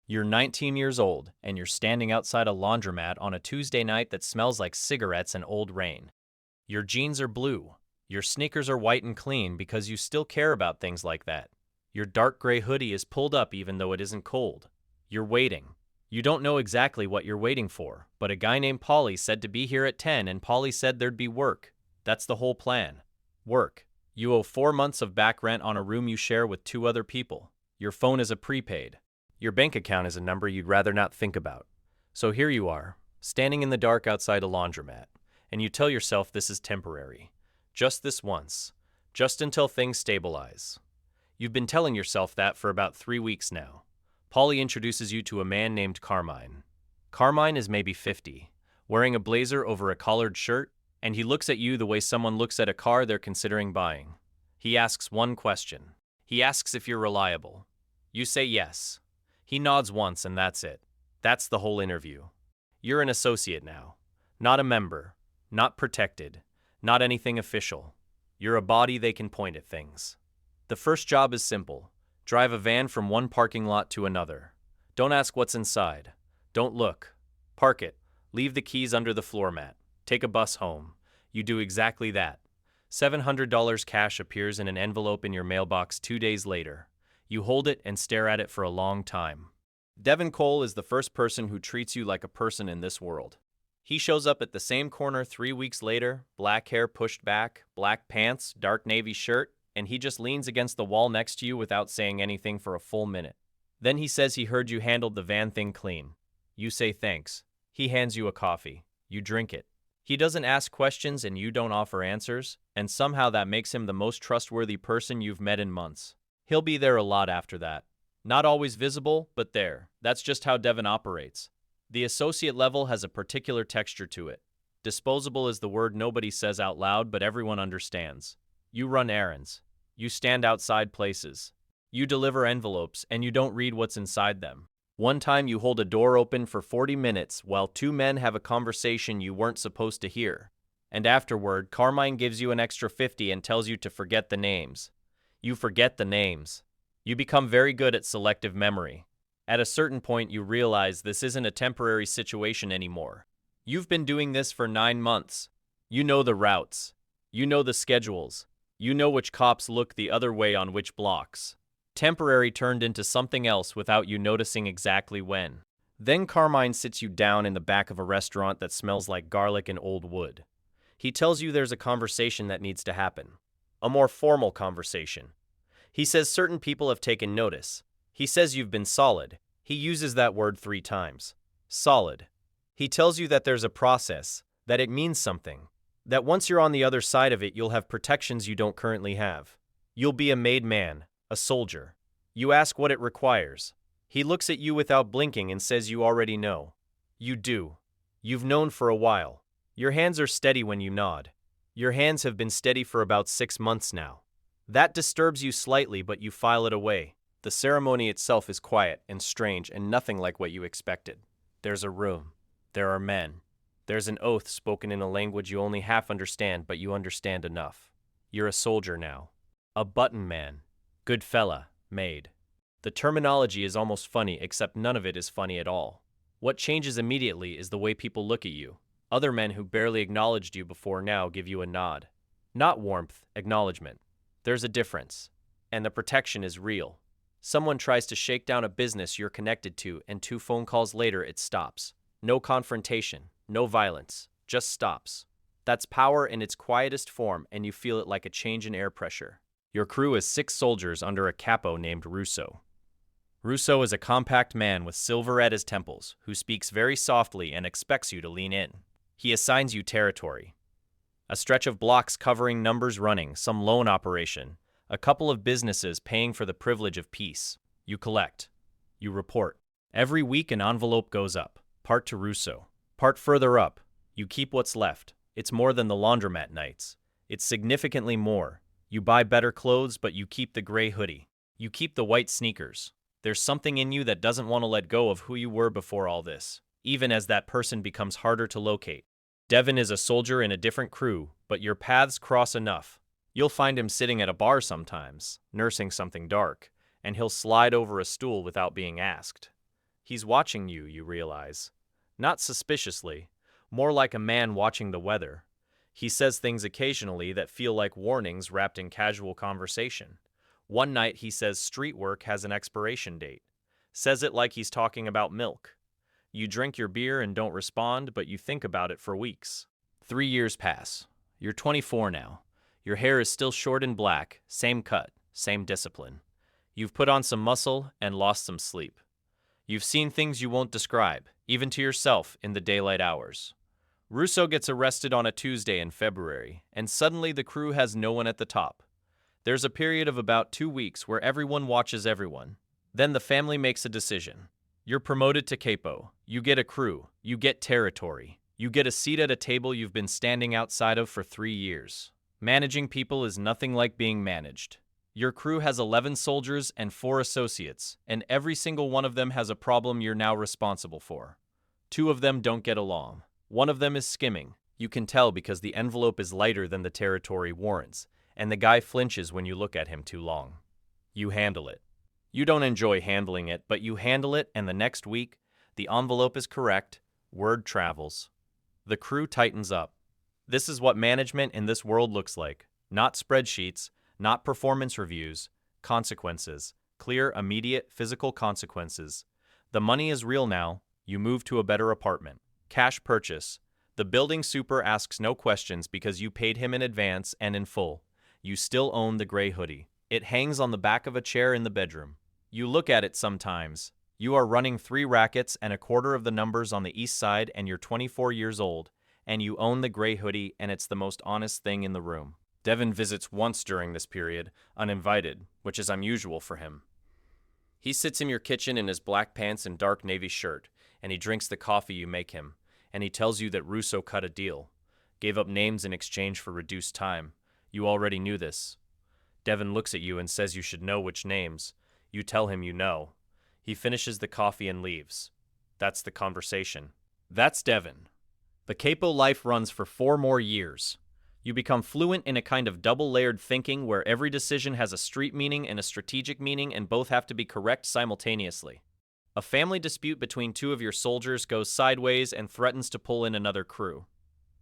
You're 19 years old, and you're standing outside a laundromat on a Tuesday night that smells like cigarettes and old rain. Your jeans are blue. Your sneakers are white and clean because you still care about things like that. Your dark gray hoodie is pulled up even though it isn't cold. You're waiting. You don't know exactly what you're waiting for, but a guy named Paulie said to be here at 10 and Paulie said there'd be work. That's the whole plan. Work. You owe 4 months of back rent on a room you share with 2 other people. Your phone is a prepaid. Your bank account is a number you'd rather not think about. So here you are, standing in the dark outside a laundromat, and you tell yourself this is temporary. Just this once. Just until things stabilize. You've been telling yourself that for about 3 weeks now. Paulie introduces you to a man named Carmine. Carmine is maybe 50, wearing a blazer over a collared shirt, and he looks at you the way someone looks at a car they're considering buying. He asks one question. He asks if you're reliable. You say yes. He nods once and that's it. That's the whole interview. You're an associate now. Not a member. Not protected. Not anything official. You're a body they can point at things. The first job is simple. Drive a van from one parking lot to another. Don't ask what's inside. Don't look. Park it. Leave the keys under the floor mat. Take a bus home. You do exactly that. $700 cash appears in an envelope in your mailbox 2 days later. You hold it and stare at it for a long time. Devin Cole is the first person who treats you like a person in this world. He shows up at the same corner 3 weeks later, black hair pushed back, black pants, dark navy shirt, and he just leans against the wall next to you without saying anything for a full minute. Then he says he heard you handled the van thing clean. You say thanks. He hands you a coffee. You drink it. He doesn't ask questions and you don't offer answers, and somehow that makes him the most trustworthy person you've met in months. He'll be there a lot after that. Not always visible, but there. That's just how Devin operates. The associate level has a particular texture to it. Disposable is the word nobody says out loud, but everyone understands. You run errands. You stand outside places. You deliver envelopes, and you don't read what's inside them. One time you hold a door open for 40 minutes while 2 men have a conversation you weren't supposed to hear. And afterward, Carmine gives you an extra 50 and tells you to forget the names. You forget the names. You become very good at selective memory. At a certain point, you realize this isn't a temporary situation anymore. You've been doing this for 9 months. You know the routes. You know the schedules. You know which cops look the other way on which blocks. Temporary turned into something else without you noticing exactly when. Then Carmine sits you down in the back of a restaurant that smells like garlic and old wood. He tells you there's a conversation that needs to happen. A more formal conversation. He says certain people have taken notice. He says you've been solid. He uses that word 3 times. Solid. He tells you that there's a process, that it means something, that once you're on the other side of it, you'll have protections you don't currently have. You'll be a made man, a soldier. You ask what it requires. He looks at you without blinking and says you already know. You do. You've known for a while. Your hands are steady when you nod. Your hands have been steady for about 6 months now. That disturbs you slightly, but you file it away. The ceremony itself is quiet and strange and nothing like what you expected. There's a room. There are men. There's an oath spoken in a language you only half understand, but you understand enough. You're a soldier now. A button man. Good fella. Made. The terminology is almost funny, except none of it is funny at all. What changes immediately is the way people look at you. Other men who barely acknowledged you before now give you a nod. Not warmth, acknowledgement. There's a difference. And the protection is real. Someone tries to shake down a business you're connected to, and 2 phone calls later it stops. No confrontation, no violence, just stops. That's power in its quietest form, and you feel it like a change in air pressure. Your crew is 6 soldiers under a capo named Russo. Russo is a compact man with silver at his temples, who speaks very softly and expects you to lean in. He assigns you territory. A stretch of blocks covering numbers running, some loan operation, a couple of businesses paying for the privilege of peace. You collect. You report. Every week an envelope goes up, part to Russo. Part further up, you keep what's left. It's more than the laundromat nights. It's significantly more. You buy better clothes, but you keep the gray hoodie. You keep the white sneakers. There's something in you that doesn't want to let go of who you were before all this, even as that person becomes harder to locate. Devin is a soldier in a different crew, but your paths cross enough. You'll find him sitting at a bar sometimes, nursing something dark, and he'll slide over a stool without being asked. He's watching you, you realize. Not suspiciously, more like a man watching the weather. He says things occasionally that feel like warnings wrapped in casual conversation. One night he says street work has an expiration date. Says it like he's talking about milk. You drink your beer and don't respond, but you think about it for weeks. 3 years pass. You're 24 now. Your hair is still short and black, same cut, same discipline. You've put on some muscle and lost some sleep. You've seen things you won't describe, even to yourself, in the daylight hours. Russo gets arrested on a Tuesday in February, and suddenly the crew has no one at the top. There's a period of about 2 weeks where everyone watches everyone. Then the family makes a decision. You're promoted to capo, you get a crew, you get territory, you get a seat at a table you've been standing outside of for 3 years. Managing people is nothing like being managed. Your crew has 11 soldiers and 4 associates, and every single one of them has a problem you're now responsible for. 2 of them don't get along. One of them is skimming. You can tell because the envelope is lighter than the territory warrants, and the guy flinches when you look at him too long. You handle it. You don't enjoy handling it, but you handle it, and the next week, the envelope is correct, word travels. The crew tightens up. This is what management in this world looks like. Not spreadsheets, not performance reviews, consequences, clear, immediate, physical consequences. The money is real now. You move to a better apartment. Cash purchase. The building super asks no questions because you paid him in advance and in full. You still own the gray hoodie. It hangs on the back of a chair in the bedroom. You look at it sometimes. You are running 3 rackets and a quarter of the numbers on the east side, and you're 24 years old, and you own the gray hoodie, and it's the most honest thing in the room. Devin visits once during this period, uninvited, which is unusual for him. He sits in your kitchen in his black pants and dark navy shirt, and he drinks the coffee you make him, and he tells you that Russo cut a deal. Gave up names in exchange for reduced time. You already knew this. Devin looks at you and says you should know which names. You tell him you know. He finishes the coffee and leaves. That's the conversation. That's Devin. The capo life runs for 4 more years. You become fluent in a kind of double-layered thinking where every decision has a street meaning and a strategic meaning, and both have to be correct simultaneously. A family dispute between 2 of your soldiers goes sideways and threatens to pull in another crew.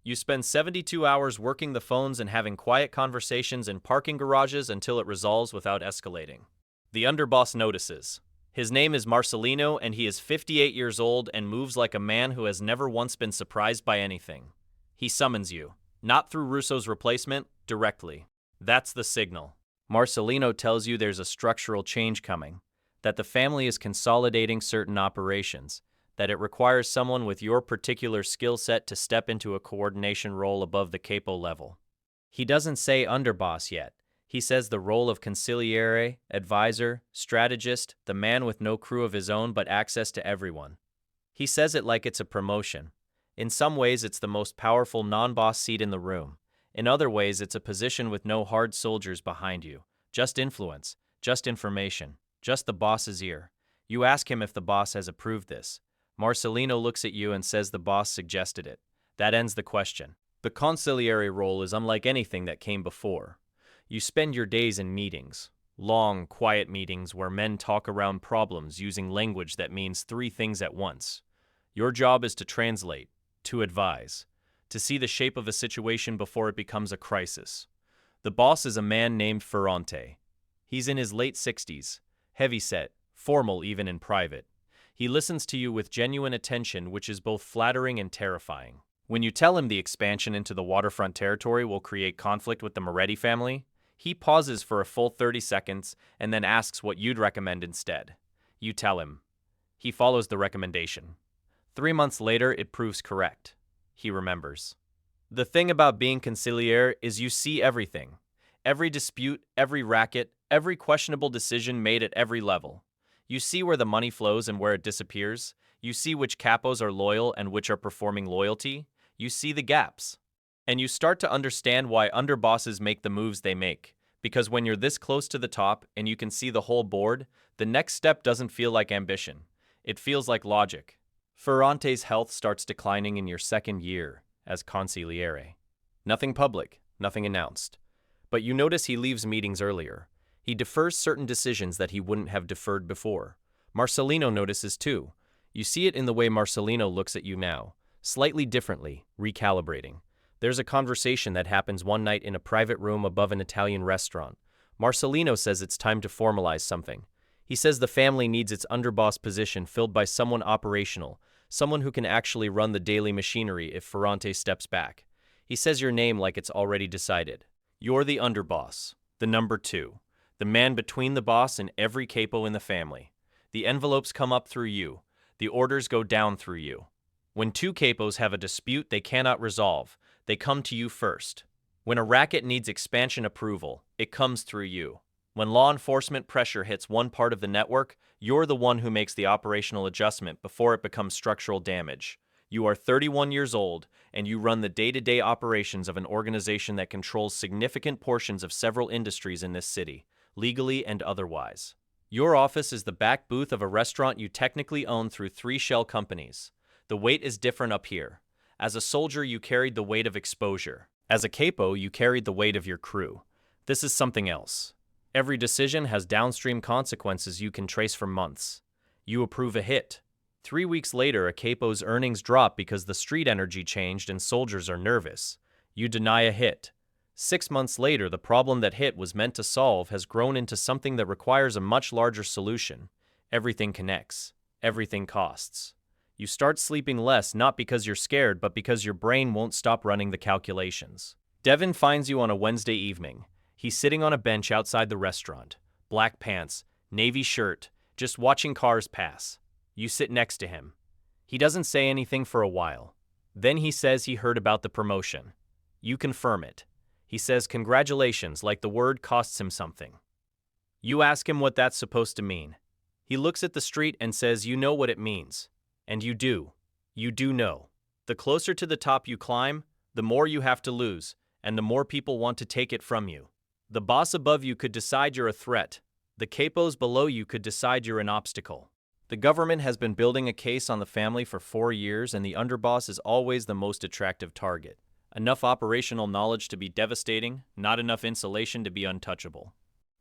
You spend 72 hours working the phones and having quiet conversations in parking garages until it resolves without escalating. The underboss notices. His name is Marcelino, and he is 58 years old and moves like a man who has never once been surprised by anything. He summons you. Not through Russo's replacement, directly. That's the signal. Marcelino tells you there's a structural change coming, that the family is consolidating certain operations, that it requires someone with your particular skill set to step into a coordination role above the capo level. He doesn't say underboss yet. He says the role of consigliere, advisor, strategist, the man with no crew of his own but access to everyone. He says it like it's a promotion. In some ways, it's the most powerful non-boss seat in the room. In other ways, it's a position with no hard soldiers behind you. Just influence, just information, just the boss's ear. You ask him if the boss has approved this. Marcelino looks at you and says the boss suggested it. That ends the question. The consigliere role is unlike anything that came before. You spend your days in meetings. Long, quiet meetings where men talk around problems using language that means 3 things at once. Your job is to translate, to advise, to see the shape of a situation before it becomes a crisis. The boss is a man named Ferrante. He's in his late 60s, heavyset, formal even in private. He listens to you with genuine attention, which is both flattering and terrifying. When you tell him the expansion into the waterfront territory will create conflict with the Moretti family, he pauses for a full 30 seconds and then asks what you'd recommend instead. You tell him. He follows the recommendation. 3 months later, it proves correct. He remembers. The thing about being consigliere is you see everything. Every dispute, every racket, every questionable decision made at every level. You see where the money flows and where it disappears. You see which capos are loyal and which are performing loyalty. You see the gaps. And you start to understand why underbosses make the moves they make. Because when you're this close to the top and you can see the whole board, the next step doesn't feel like ambition. It feels like logic. Ferrante's health starts declining in your 2nd year as consigliere. Nothing public, nothing announced. But you notice he leaves meetings earlier. He defers certain decisions that he wouldn't have deferred before. Marcelino notices too. You see it in the way Marcelino looks at you now, slightly differently, recalibrating. There's a conversation that happens one night in a private room above an Italian restaurant. Marcelino says it's time to formalize something. He says the family needs its underboss position filled by someone operational, someone who can actually run the daily machinery if Ferrante steps back. He says your name like it's already decided. You're the underboss, the number 2, the man between the boss and every capo in the family. The envelopes come up through you. The orders go down through you. When 2 capos have a dispute they cannot resolve, they come to you first. When a racket needs expansion approval, it comes through you. When law enforcement pressure hits one part of the network, you're the one who makes the operational adjustment before it becomes structural damage. You are 31 years old, and you run the day-to-day operations of an organization that controls significant portions of several industries in this city, legally and otherwise. Your office is the back booth of a restaurant you technically own through 3 shell companies. The weight is different up here. As a soldier, you carried the weight of exposure. As a capo, you carried the weight of your crew. This is something else. Every decision has downstream consequences you can trace for months. You approve a hit. 3 weeks later, a capo's earnings drop because the street energy changed and soldiers are nervous. You deny a hit. 6 months later, the problem that hit was meant to solve has grown into something that requires a much larger solution. Everything connects. Everything costs. You start sleeping less not because you're scared, but because your brain won't stop running the calculations. Devin finds you on a Wednesday evening. He's sitting on a bench outside the restaurant. Black pants, navy shirt, just watching cars pass. You sit next to him. He doesn't say anything for a while. Then he says he heard about the promotion. You confirm it. He says congratulations like the word costs him something. You ask him what that's supposed to mean. He looks at the street and says you know what it means. And you do. You do know. The closer to the top you climb, the more you have to lose, and the more people want to take it from you. The boss above you could decide you're a threat. The capos below you could decide you're an obstacle. The government has been building a case on the family for 4 years, and the underboss is always the most attractive target. Enough operational knowledge to be devastating, not enough insulation to be untouchable.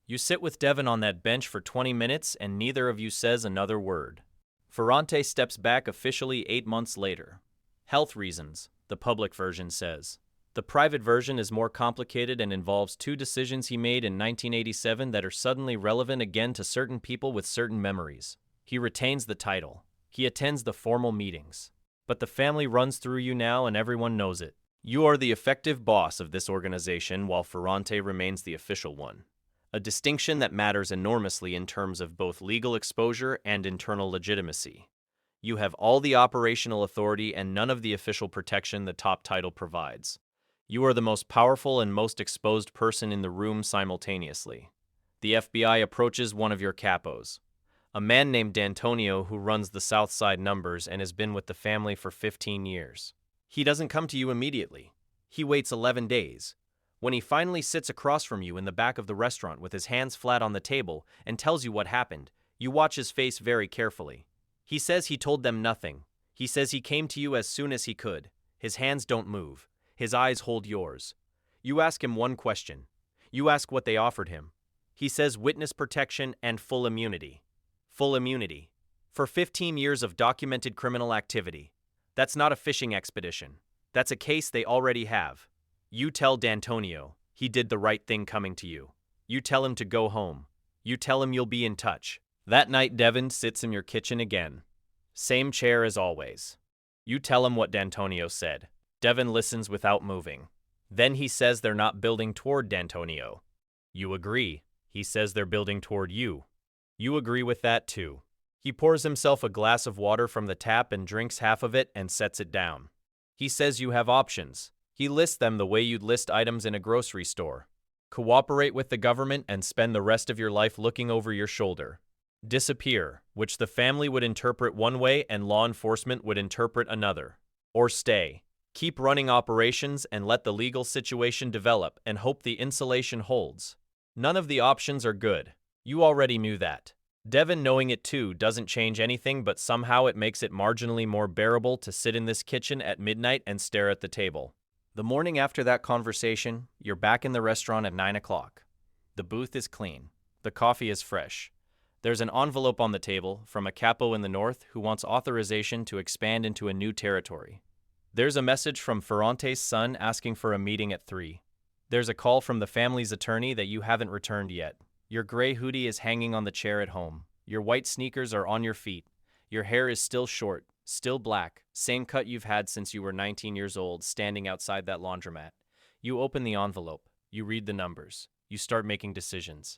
You sit with Devin on that bench for 20 minutes, and neither of you says another word. Ferrante steps back officially 8 months later. Health reasons, the public version says. The private version is more complicated and involves 2 decisions he made in 1987 that are suddenly relevant again to certain people with certain memories. He retains the title. He attends the formal meetings. But the family runs through you now and everyone knows it. You are the effective boss of this organization while Ferrante remains the official one. A distinction that matters enormously in terms of both legal exposure and internal legitimacy. You have all the operational authority and none of the official protection the top title provides. You are the most powerful and most exposed person in the room simultaneously. The FBI approaches one of your capos, a man named D'Antonio who runs the South Side numbers and has been with the family for 15 years. He doesn't come to you immediately. He waits 11 days. When he finally sits across from you in the back of the restaurant with his hands flat on the table and tells you what happened, you watch his face very carefully. He says he told them nothing. He says he came to you as soon as he could. His hands don't move. His eyes hold yours. You ask him one question. You ask what they offered him. He says witness protection and full immunity. Full immunity. For 15 years of documented criminal activity. That's not a fishing expedition. That's a case they already have. You tell D'Antonio he did the right thing coming to you. You tell him to go home. You tell him you'll be in touch. That night, Devin sits in your kitchen again. Same chair as always. You tell him what D'Antonio said. Devin listens without moving. Then he says they're not building toward D'Antonio. You agree. He says they're building toward you. You agree with that too. He pours himself a glass of water from the tap and drinks half of it and sets it down. He says you have options. He lists them the way you'd list items in a grocery store. Cooperate with the government and spend the rest of your life looking over your shoulder. Disappear, which the family would interpret one way and law enforcement would interpret another. Or stay. Keep running operations and let the legal situation develop and hope the insulation holds. None of the options are good. You already knew that. Devin knowing it too doesn't change anything, but somehow it makes it marginally more bearable to sit in this kitchen at midnight and stare at the table. The morning after that conversation, you're back in the restaurant at 9 o'clock. The booth is clean. The coffee is fresh. There's an envelope on the table from a capo in the north who wants authorization to expand into a new territory. There's a message from Ferrante's son asking for a meeting at 3. There's a call from the family's attorney that you haven't returned yet. Your gray hoodie is hanging on the chair at home. Your white sneakers are on your feet. Your hair is still short, still black, same cut you've had since you were 19 years old, standing outside that laundromat. You open the envelope. You read the numbers. You start making decisions.